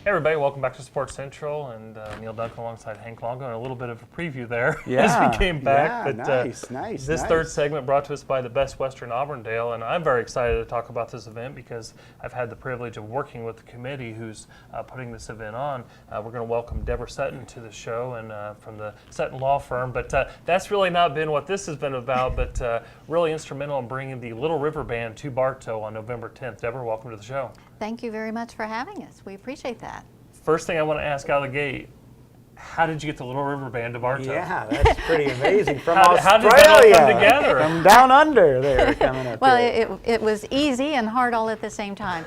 Hey everybody, welcome back to Sports Central, and Neal, Duncan alongside Hank Longo, and a little bit of a preview there as we came back. Yeah, nice. This third segment brought to us by the Best Western Auburndale, and I'm very excited to talk about this event because I've had the privilege of working with the committee who's putting this event on. We're going to welcome Debra Sutton to the show, and from the Sutton Law Firm, but that's really not been what this has been about, but really instrumental in bringing the Little River Band to Bartow on November 10th. Debra, welcome to the show. Thank you very much for having us. We appreciate that. First thing I want to ask out of the gate, how did you get the Little River Band to Bartow? Yeah, that's pretty amazing. From how Australia. did that all come together? From down under there coming up Well, here. it was easy and hard all at the same time.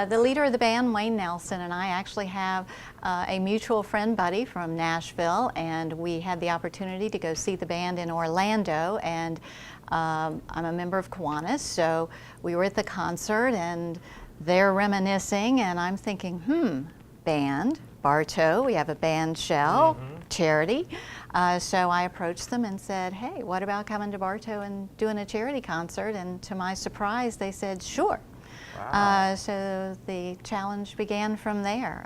The leader of the band, Wayne Nelson, and I actually have a mutual friend buddy from Nashville, and we had the opportunity to go see the band in Orlando, and I'm a member of Kiwanis, so we were at the concert, and they're reminiscing, and I'm thinking, band, Bartow, we have a band shell, charity. So I approached them and said, hey, what about coming to Bartow and doing a charity concert? And to my surprise, they said, sure. Wow. So the challenge began from there.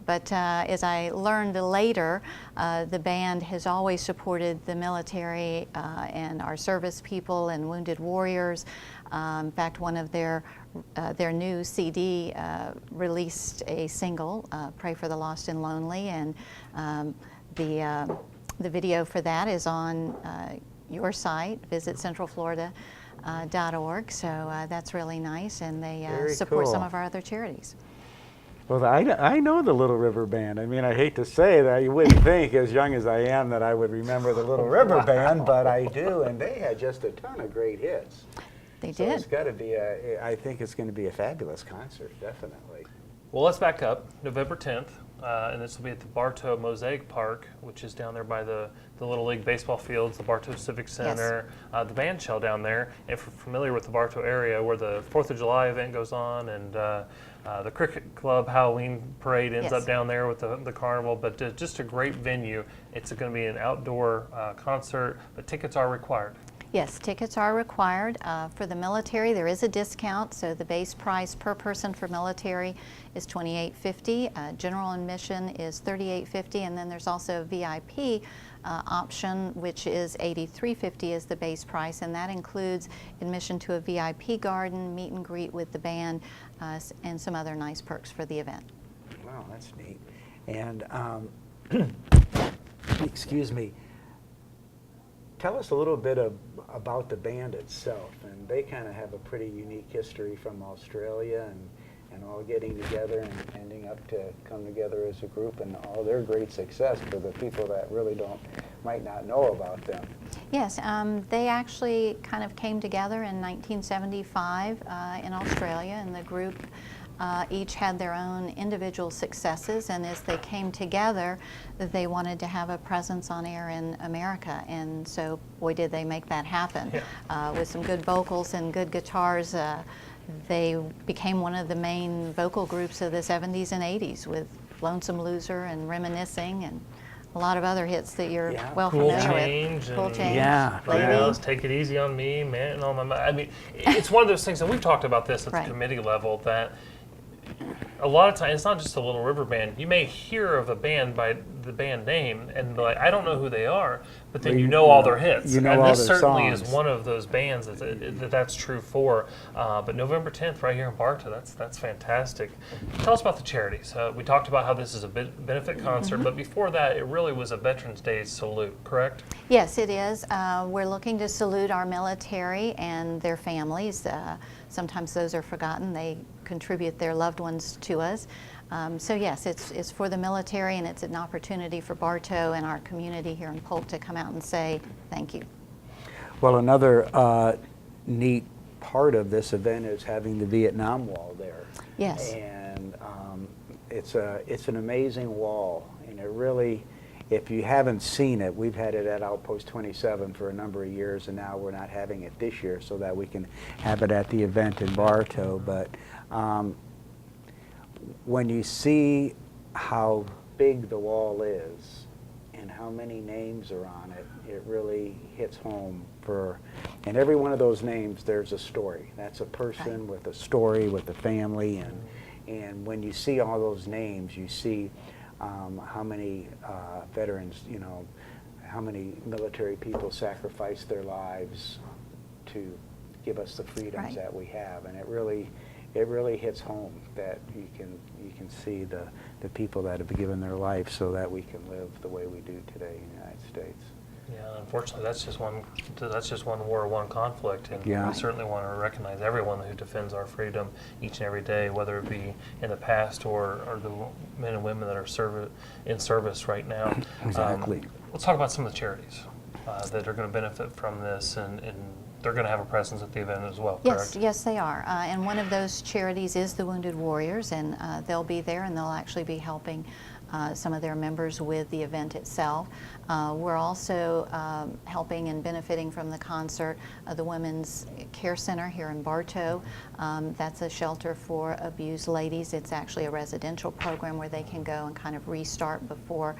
But as I learned later, the band has always supported the military and our service people and wounded warriors. In fact, one of their new CD released a single, "Pray for the Lost and Lonely," and the video for that is on your site, visit centralflorida.org. So that's really nice, and they support some of our other charities. Well, I know the Little River Band. I mean, I hate to say that. You wouldn't think, as young as I am, that I would remember the Little River Band, but I do, and they had just a ton of great hits. They So did. it's got to be I think it's going to be a fabulous concert, definitely. Well, let's back up. November 10th, and this will be at the Bartow Mosaic Park, which is down there by the Little League baseball fields, the Bartow Civic Center, the band shell down there. If you're familiar with the Bartow area, where the 4th of July event goes on, and the Cricket Club Halloween Parade ends up down there with the carnival, but just a great venue. It's going to be an outdoor concert, but tickets are required. Yes, tickets are required. For the military, there is a discount, so the base price per person for military is $28.50. General admission is $38.50, and then there's also a VIP option, which is $83.50 is the base price, and that includes admission to a VIP garden, meet and greet with the band, and some other nice perks for the event. Wow, that's neat. And excuse me. Tell us a little bit about the band itself, and they kind of have a pretty unique history from Australia, and all getting together and ending up to come together as a group, and all their great success for the people that really might not know about them. Yes, they actually kind of came together in 1975 in Australia, and the group each had their own individual successes, and as they came together, they wanted to have a presence on air in America, and so boy did they make that happen. With some good vocals and good guitars, they became one of the main vocal groups of the 70s and 80s with Lonesome Loser and Reminiscing and a lot of other hits that you're well familiar with. Cool Change. Yeah. Lady. Take It Easy on Me, Man and All My Mind. I mean, it's one of those things, and we've talked about this at the committee level, that a lot of times, it's not just a Little River Band. You may hear of a band by the band name and be like, I don't know who they are, but then you know all their hits. You know and all this their certainly songs. is one of those bands that's true for. But November 10th, right here in Bartow, that's fantastic. Tell us about the charities. We talked about how this is a benefit concert, but before that, it really was a Veterans Day salute, correct? Yes, it is. We're looking to salute our military and their families. Sometimes those are forgotten. They contribute their loved ones to us. So yes, it's for the military, and it's an opportunity for Bartow and our community here in Polk to come out and say thank you. Well, another neat part of this event is having the Vietnam Wall there. Yes. And it's an amazing wall, and it really, if you haven't seen it, we've had it at Outpost 27 for a number of years, and now we're not having it this year so that we can have it at the event in Bartow. But when you see how big the wall is and how many names are on it, it really hits home and every one of those names, there's a story. That's a person with a story, with a family, And when you see all those names, you see how many veterans, you know, how many military people sacrificed their lives to give us the freedoms Right. that we have, and it really hits home that you can see the people that have given their life so that we can live the way we do today in the United States. Yeah, unfortunately, that's just one war, one conflict, and Yeah. we certainly want to recognize everyone who defends our freedom each and every day, whether it be in the past or the men and women that are in service right now. Exactly. Let's talk about some of the charities that are going to benefit from this, and they're going to have a presence at the event as well, Yes, correct? yes, they are. And one of those charities is the Wounded Warriors, and they'll be there, and they'll actually be helping some of their members with the event itself. We're also helping and benefiting from the concert the Women's Care Center here in Bartow. That's a shelter for abused ladies. It's actually a residential program where they can go and kind of restart before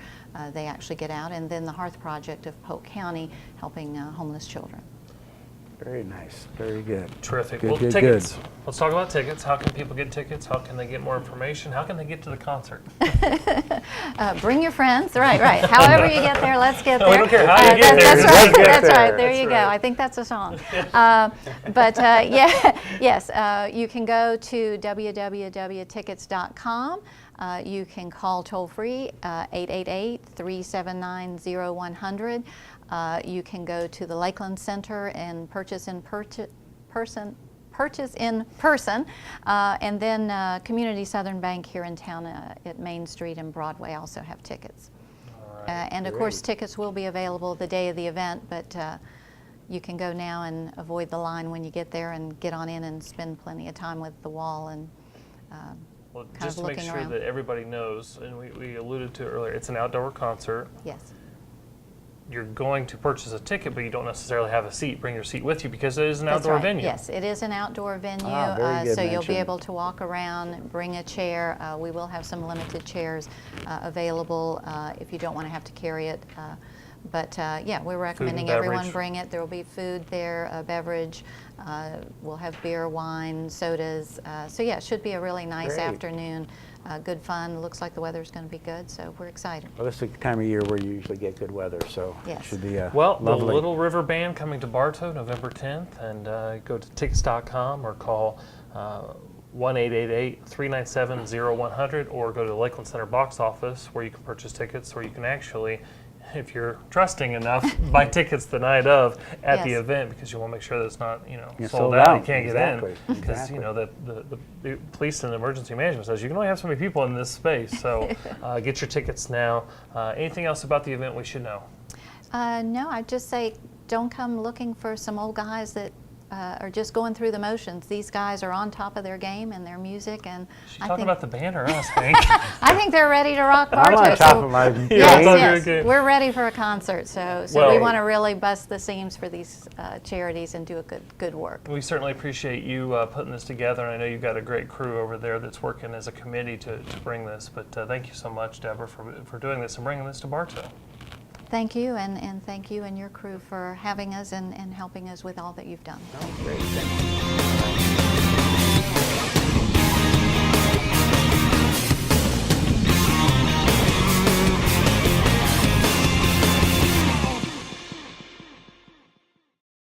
they actually get out. And then the Hearth Project of Polk County helping homeless children. Very nice. Very good. Terrific. Good, Well, good, tickets. Let's talk about tickets. How can people get tickets? How can they get more information? How can they get to the concert? Bring your friends. Right, right. However you get there, let's get there. We don't care how you get there. That's Just right. get That's there. right. There That's you go. right. I think that's a song. Yes. You can go to www.tickets.com. You can call toll free 888-379-0100. You can go to the Lakeland Center and purchase in person, and then Community Southern Bank here in town at Main Street and Broadway also have tickets. All right. And of course, Great. tickets will be available the day of the event, but you can go now and avoid the line when you get there and get on in and spend plenty of time with the wall and Well, kind just of to make looking sure around. that everybody knows, and we alluded to it earlier, it's an outdoor concert. yes. You're going to purchase a ticket, but you don't necessarily have a seat. Bring your seat with you because it is an That's outdoor right. venue. Yes, it is an outdoor venue, Very good so you'll be mention. able to walk around, bring a chair. We will have some limited chairs available if you don't want to have to carry it. But yeah, we're recommending everyone beverage. bring it. There will be food there, a beverage. We'll have beer, wine, sodas. So yeah, it should be a really nice Great. afternoon. Good fun. Looks like the weather's going to be good, so we're excited. Well, this is the time of year where you usually get good weather, so Yes. it should be Well, lovely. the Little River Band coming to Bartow November 10th, and go to tickets.com or call 1-888-397-0100 or go to the Lakeland Center box office where you can purchase tickets, or you can actually, if you're trusting enough, buy tickets the night of at the Yes. event, because you want to make sure that it's not, Yeah, sold sold out. out. You can't Exactly, get in because exactly. the police and emergency management says you can only have so many people in this space. So get your tickets now. Anything else about the event we should know? No, I'd just say don't come looking for some old guys that are just going through the motions. These guys are on top of their game and their music, and She's I talking think, about the band or us, Hank? I think they're ready to rock I'm Bartow. on top so of my yes, game. yes, Okay. we're ready for a concert. So we Well- want to really bust the seams for these charities and do a good work. We certainly appreciate you putting this together, and I know you've got a great crew over there that's working as a committee to bring this. But thank you so much, Deborah, for doing this and bringing this to Bartow. Thank you, and thank you and your crew for having us and helping us with all that you've done. Thank you. Great, thank you.